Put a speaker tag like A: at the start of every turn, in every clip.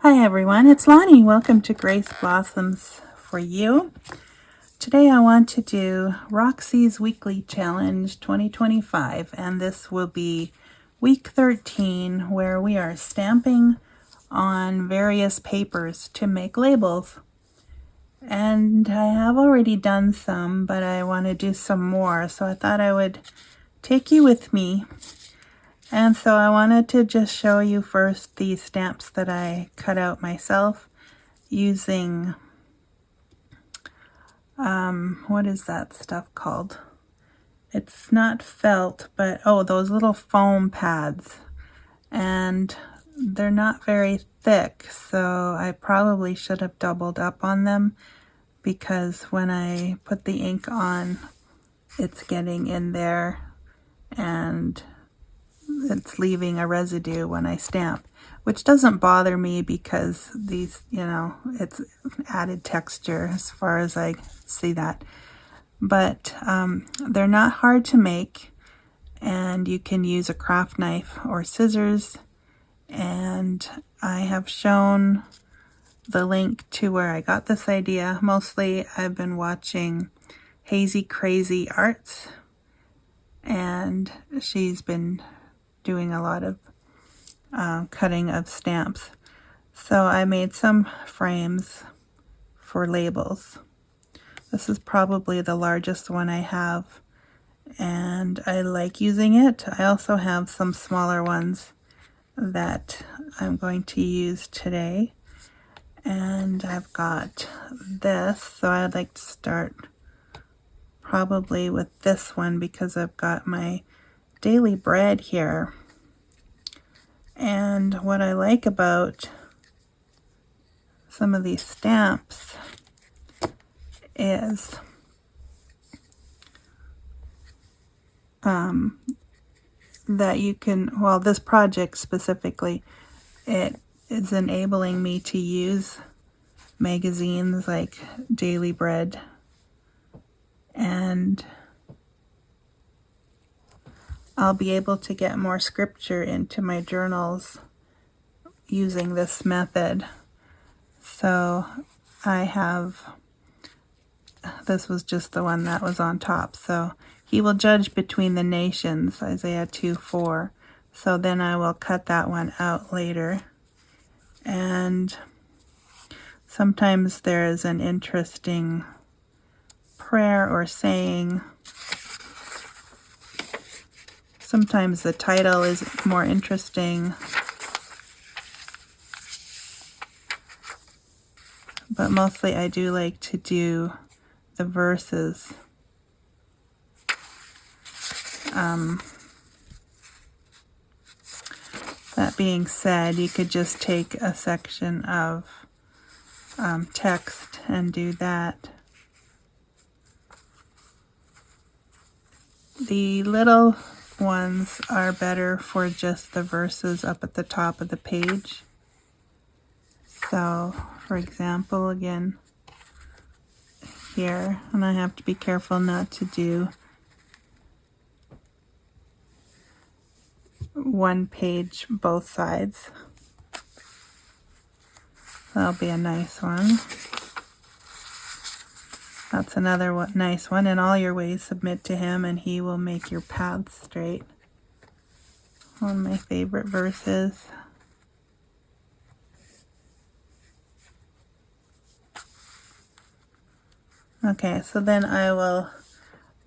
A: Hi everyone, it's Lonnie. Welcome to Grace Blossoms for You. Today I want to do Roxy's Weekly Challenge 2025, and this will be week 13, where we are stamping on various papers to make labels. And I have already done some, but I want to do some more, so I thought I would take you with me. And so I wanted to just show you first the stamps that I cut out myself using, what is that stuff called? It's not felt, but, oh, those little foam pads. And they're not very thick, so I probably should have doubled up on them, because when I put the ink on, it's getting in there and it's leaving a residue when I stamp, which doesn't bother me because these, it's added texture as far as I see that. But they're not hard to make, and you can use a craft knife or scissors. And I have shown the link to where I got this idea. Mostly I've been watching Hazy Crazy Arts, and she's been doing a lot of cutting of stamps. So I made some frames for labels. This is probably the largest one I have, and I like using it. I also have some smaller ones that I'm going to use today. And I've got this, so I'd like to start probably with this one because I've got my daily bread here. And what I like about some of these stamps is that you can, well, this project specifically, it is enabling me to use magazines like Daily Bread, and I'll be able to get more scripture into my journals using this method. So I have, this was just the one that was on top. So he will judge between the nations, Isaiah 2:4. So then I will cut that one out later. And sometimes there is an interesting prayer or saying. Sometimes the title is more interesting, but mostly I do like to do the verses. That being said, you could just take a section of text and do that. The little ones are better for just the verses up at the top of the page. So, for example, again, here, and I have to be careful not to do one page both sides. That'll be a nice one. That's another one, nice one. In all your ways submit to him, and he will make your paths straight. One of my favorite verses. Okay, so then I will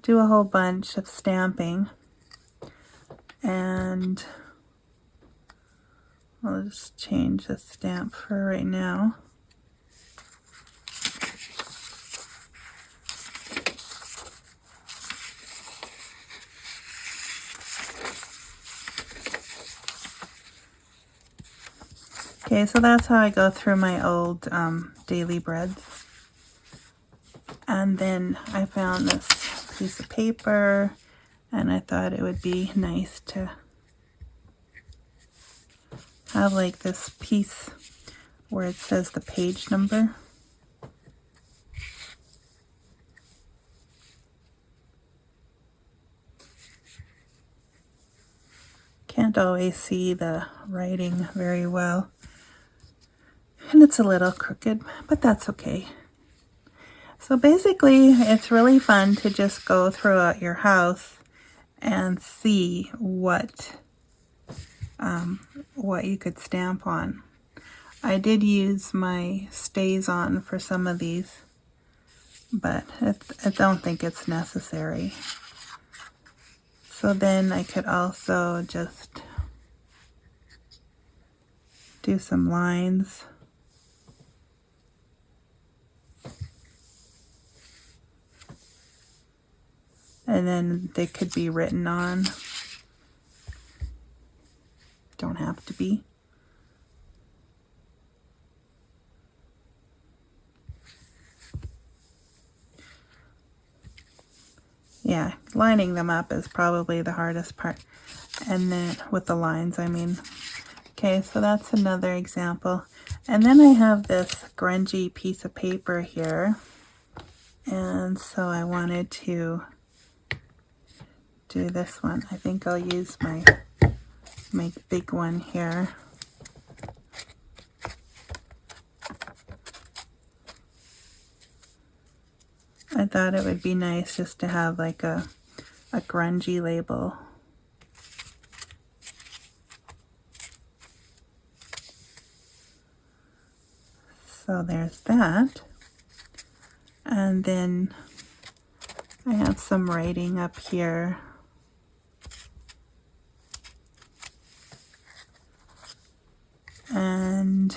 A: do a whole bunch of stamping, and I'll just change the stamp for right now. Okay, so that's how I go through my old daily breads. And then I found this piece of paper, and I thought it would be nice to have like this piece where it says the page number. Can't always see the writing very well. And it's a little crooked, but that's okay. So basically, it's really fun to just go throughout your house and see what you could stamp on. I did use my StazOn for some of these, but I don't think it's necessary. So then I could also just do some lines. And then they could be written on. Don't have to be. Yeah, lining them up is probably the hardest part. And then with the lines, I mean. Okay, so that's another example. And then I have this grungy piece of paper here. And so I wanted to do this one. I think I'll use my big one here. I thought it would be nice just to have like a grungy label. So there's that. And then I have some writing up here. And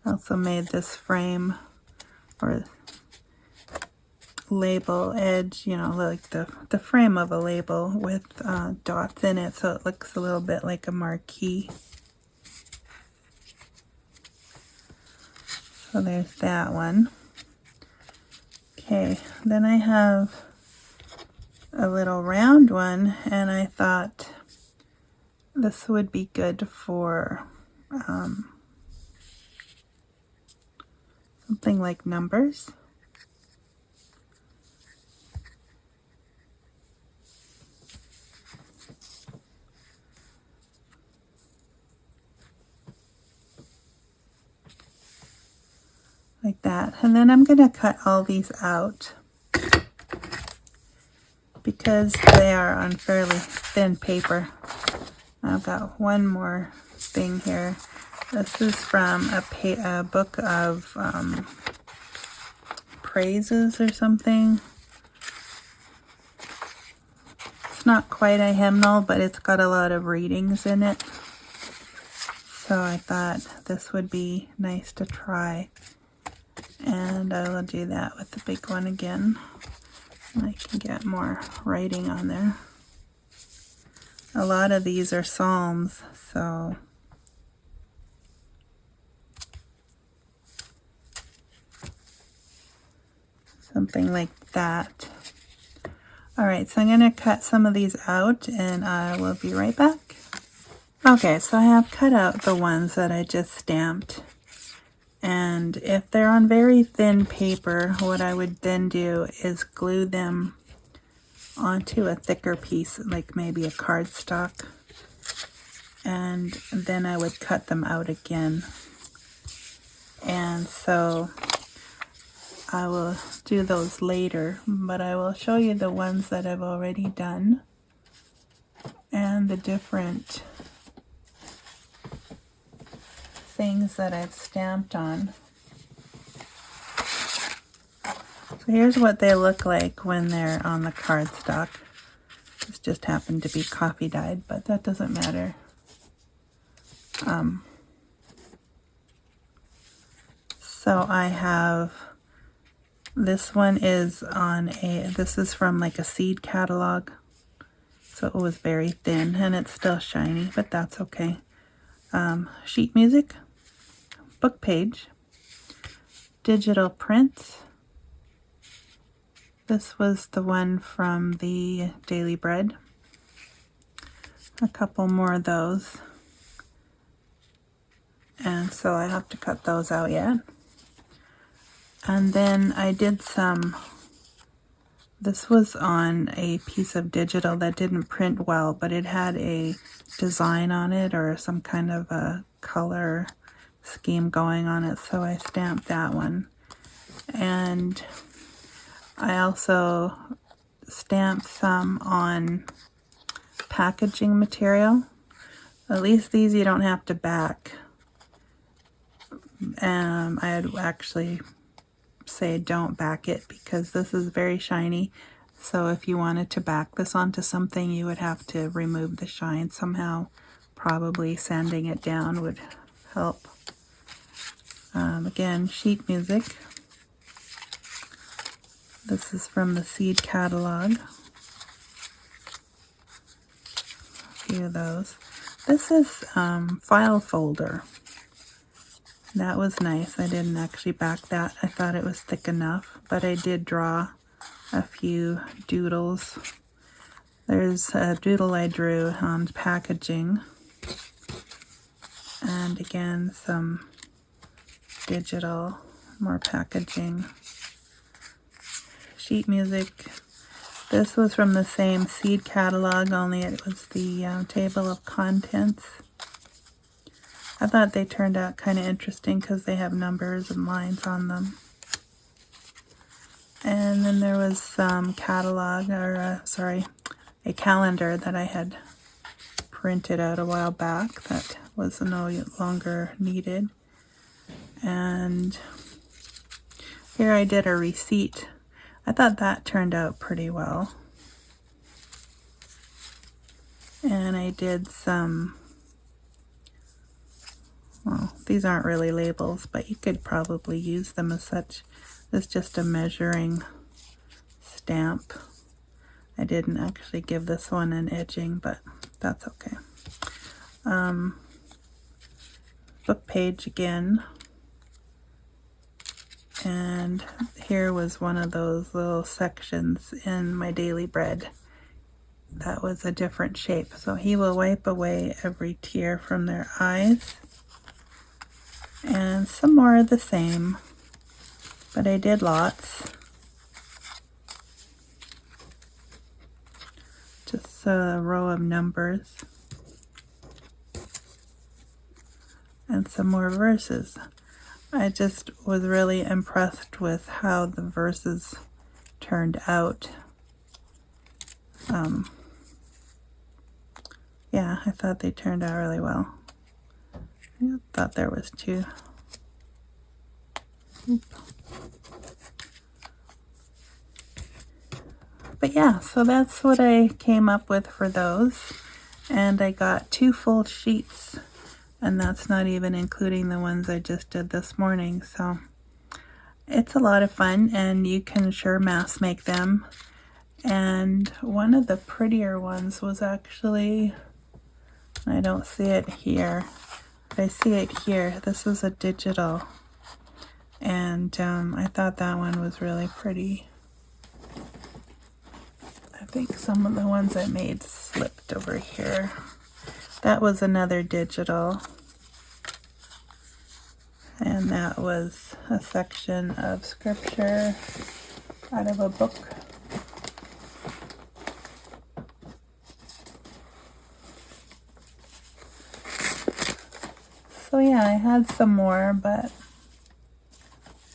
A: I also made this frame or label edge, you know, like the frame of a label with dots in it, so it looks a little bit like a marquee. So there's that one. Okay, then I have a little round one, and I thought this would be good for something like numbers. Like that. And then I'm going to cut all these out because they are on fairly thin paper. I've got one more thing here. This is from a book of praises or something. It's not quite a hymnal, but it's got a lot of readings in it. So I thought this would be nice to try. And I will do that with the big one again. I can get more writing on there. A lot of these are psalms, so something like that. Alright, so I'm going to cut some of these out and I will be right back. Okay, so I have cut out the ones that I just stamped. And if they're on very thin paper, what I would then do is glue them onto a thicker piece, like maybe a cardstock. And then I would cut them out again. And so I will do those later, but I will show you the ones that I've already done and the different things that I've stamped on. So here's what they look like when they're on the cardstock. This just happened to be coffee dyed, but that doesn't matter. So I have, this one is on this is from like a seed catalog. So it was very thin and it's still shiny, but that's okay. Sheet music, book page, digital print. This was the one from the Daily Bread. A couple more of those. And so I have to cut those out yet. And then I did some This was on a piece of digital that didn't print well, but it had a design on it or some kind of a color scheme going on it, so I stamped that one. And I also stamped some on packaging material. At least these you don't have to back. I'd actually say don't back it because this is very shiny. So if you wanted to back this onto something, you would have to remove the shine somehow. Probably sanding it down would help. Again, sheet music. This is from the Seed catalog. A few of those. This is file folder. That was nice. I didn't actually back that. I thought it was thick enough, but I did draw a few doodles. There's a doodle I drew on packaging. And again, some digital, more packaging. Sheet music. This was from the same Seed catalog, only it was the table of contents. I thought they turned out kind of interesting because they have numbers and lines on them. And then there was some catalog, or a calendar that I had printed out a while back that was no longer needed. And here I did a receipt. I thought that turned out pretty well. And I did some, well, these aren't really labels, but you could probably use them as such. It's just a measuring stamp. I didn't actually give this one an edging, but that's okay. Book page again. And here was one of those little sections in my Daily Bread. That was a different shape. So he will wipe away every tear from their eyes. And some more of the same. But I did lots. Just a row of numbers. And some more verses. I just was really impressed with how the verses turned out. Yeah, I thought they turned out really well. I thought there was two. But yeah, so that's what I came up with for those. And I got 2 full sheets. And that's not even including the ones I just did this morning. So it's a lot of fun, and you can sure mass make them. And one of the prettier ones was actually, I don't see it here, but I see it here. This is a digital. And I thought that one was really pretty. I think some of the ones I made slipped over here. That was another digital, and that was a section of scripture out of a book. So yeah, I had some more, but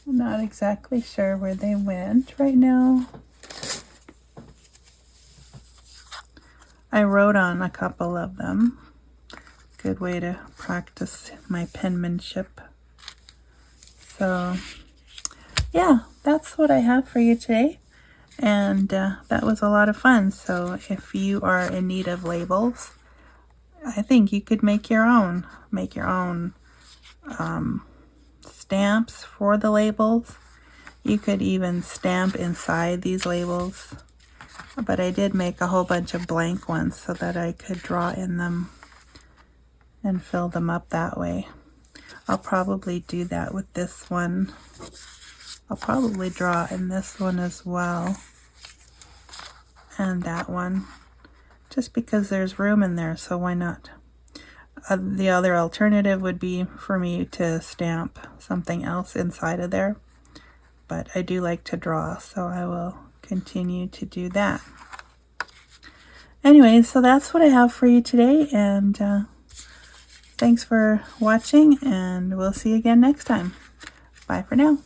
A: I'm not exactly sure where they went right now. I wrote on a couple of them. Good way to practice my penmanship. So yeah, that's what I have for you today. And that was a lot of fun. So if you are in need of labels, I think you could make your own. Make your own stamps for the labels. You could even stamp inside these labels. But I did make a whole bunch of blank ones so that I could draw in them and fill them up that way. I'll probably do that with this one. I'll probably draw in this one as well. And that one. Just because there's room in there, so why not? The other alternative would be for me to stamp something else inside of there. But I do like to draw, so I will continue continue to do that. Anyway, so that's what I have for you today, and thanks for watching, and we'll see you again next time. Bye for now.